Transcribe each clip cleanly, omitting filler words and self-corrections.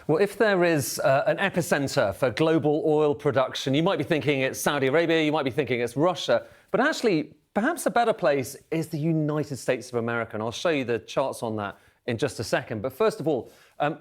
Well, if there is an epicenter for global oil production, you might be thinking it's Saudi Arabia, you might be thinking it's Russia, but actually, perhaps a better place is the United States of America, and I'll show you the charts on that in just a second. But first of all,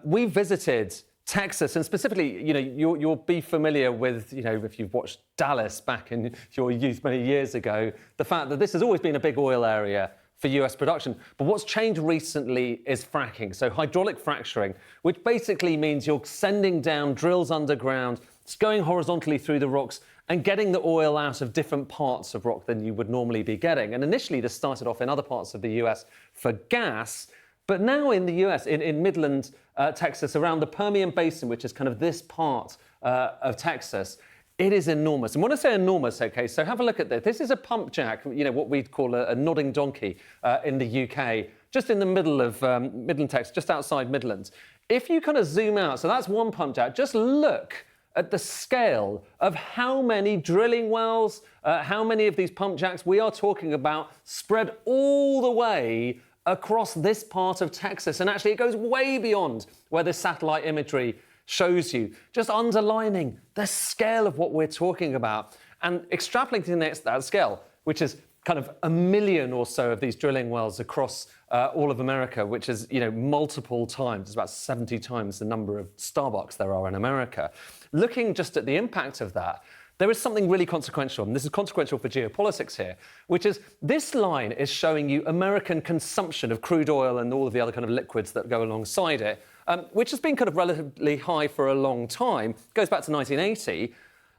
we visited Texas, and specifically, you'll be familiar with, if you've watched Dallas back in your youth many years ago, the fact that this has always been a big oil area for US production. But what's changed recently is fracking, so hydraulic fracturing, which basically means you're sending down drills underground, it's going horizontally through the rocks and getting the oil out of different parts of rock than you would normally be getting. And initially, this started off in other parts of the US for gas, but now in the US, in Midland, Texas, around the Permian Basin, which is kind of this part of Texas, it is enormous. And when I say enormous, OK, so have a look at this. This is a pump jack, what we'd call a nodding donkey in the UK, just in the middle of Midland, Texas, just outside Midlands. If you kind of zoom out, so that's one pump jack, just look at the scale of how many drilling wells, how many of these pump jacks we are talking about spread all the way across this part of Texas. And actually, it goes way beyond where this satellite imagery shows you, just underlining the scale of what we're talking about and extrapolating that scale, which is kind of 1 million or so of these drilling wells across all of America, which is, multiple times. It's about 70 times the number of Starbucks there are in America. Looking just at the impact of that, there is something really consequential, and this is consequential for geopolitics here, which is this line is showing you American consumption of crude oil and all of the other kind of liquids that go alongside it, which has been kind of relatively high for a long time, goes back to 1980.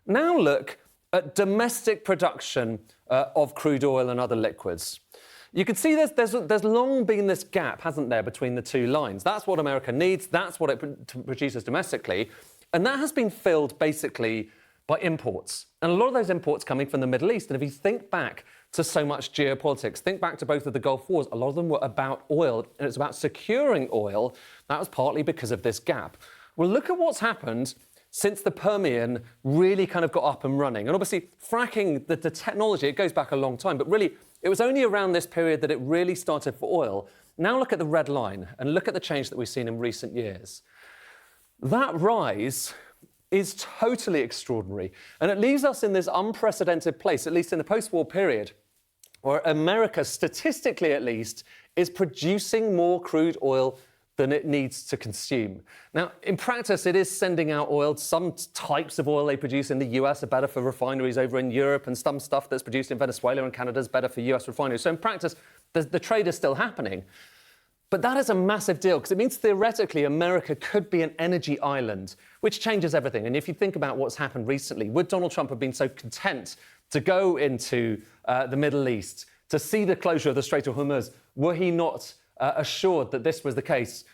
Now look at domestic production of crude oil and other liquids. You can see there's long been this gap, hasn't there, between the two lines. That's what America needs, that's what it produces domestically, and that has been filled basically by imports. And a lot of those imports coming from the Middle East. And if you think back to so much geopolitics, think back to both of the Gulf Wars, a lot of them were about oil, and it's about securing oil. That was partly because of this gap. Well, look at what's happened since the Permian really kind of got up and running. And obviously, fracking, the technology, it goes back a long time, but really, it was only around this period that it really started for oil. Now look at the red line, and look at the change that we've seen in recent years. That rise is totally extraordinary. And it leaves us in this unprecedented place, at least in the post-war period, where America, statistically at least, is producing more crude oil than it needs to consume. Now, in practice, it is sending out oil. Some types of oil they produce in the US are better for refineries over in Europe, and some stuff that's produced in Venezuela and Canada is better for US refineries. So in practice, the trade is still happening. But that is a massive deal, because it means theoretically America could be an energy island, which changes everything. And if you think about what's happened recently, would Donald Trump have been so content to go into the Middle East, to see the closure of the Strait of Hormuz, were he not assured that this was the case?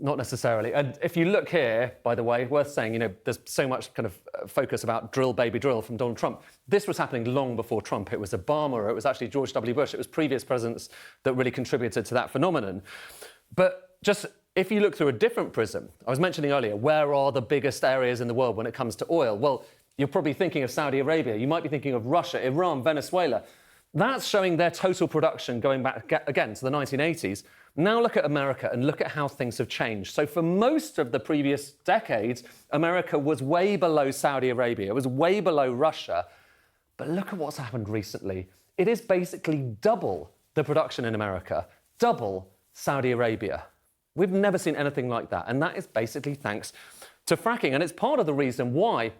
Not necessarily. And if you look here, by the way, worth saying, there's so much kind of focus about drill, baby, drill from Donald Trump. This was happening long before Trump. It was Obama, or it was actually George W. Bush. It was previous presidents that really contributed to that phenomenon. But just if you look through a different prism, I was mentioning earlier, where are the biggest areas in the world when it comes to oil? Well, you're probably thinking of Saudi Arabia. You might be thinking of Russia, Iran, Venezuela. That's showing their total production going back again to the 1980s. Now look at America and look at how things have changed. So for most of the previous decades, America was way below Saudi Arabia. It was way below Russia. But look at what's happened recently. It is basically double the production in America, double Saudi Arabia. We've never seen anything like that. And that is basically thanks to fracking. And it's part of the reason why,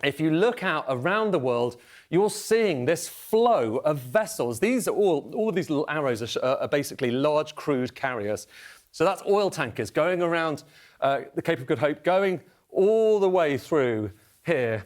if you look out around the world, you're seeing this flow of vessels. These are all of these little arrows are basically large crude carriers. So that's oil tankers going around the Cape of Good Hope, going all the way through here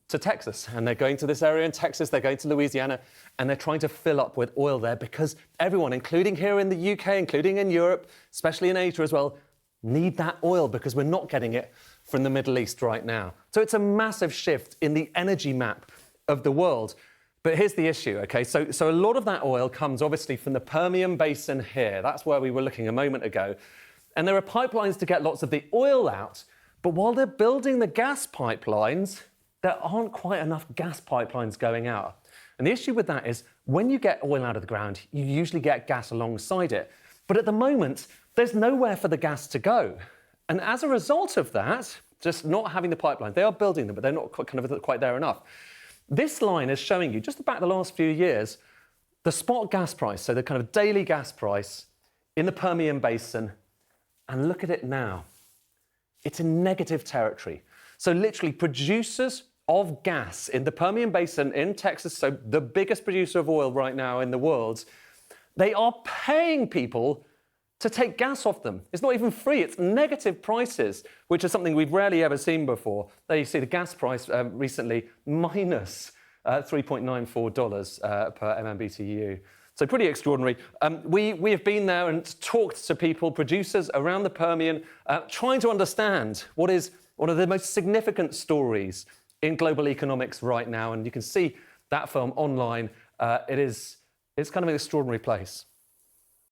to Texas. And they're going to this area in Texas, they're going to Louisiana, and they're trying to fill up with oil there because everyone, including here in the UK, including in Europe, especially in Asia as well, need that oil because we're not getting it from the Middle East right now. So it's a massive shift in the energy map of the world. But here's the issue, OK? So a lot of that oil comes obviously from the Permian Basin here. That's where we were looking a moment ago. And there are pipelines to get lots of the oil out. But while they're building the gas pipelines, there aren't quite enough gas pipelines going out. And the issue with that is when you get oil out of the ground, you usually get gas alongside it. But at the moment, there's nowhere for the gas to go. And as a result of that, just not having the pipeline, they are building them, but they're not quite there enough. This line is showing you, just about the last few years, the spot gas price, so the kind of daily gas price in the Permian Basin, and look at it now. It's in negative territory. So literally producers of gas in the Permian Basin in Texas, so the biggest producer of oil right now in the world, they are paying people to take gas off them. It's not even free, it's negative prices, which is something we've rarely ever seen before. There you see the gas price recently minus $3.94 per MMBTU. So pretty extraordinary. We have been there and talked to people, producers around the Permian, trying to understand what is one of the most significant stories in global economics right now. And you can see that film online. It's kind of an extraordinary place.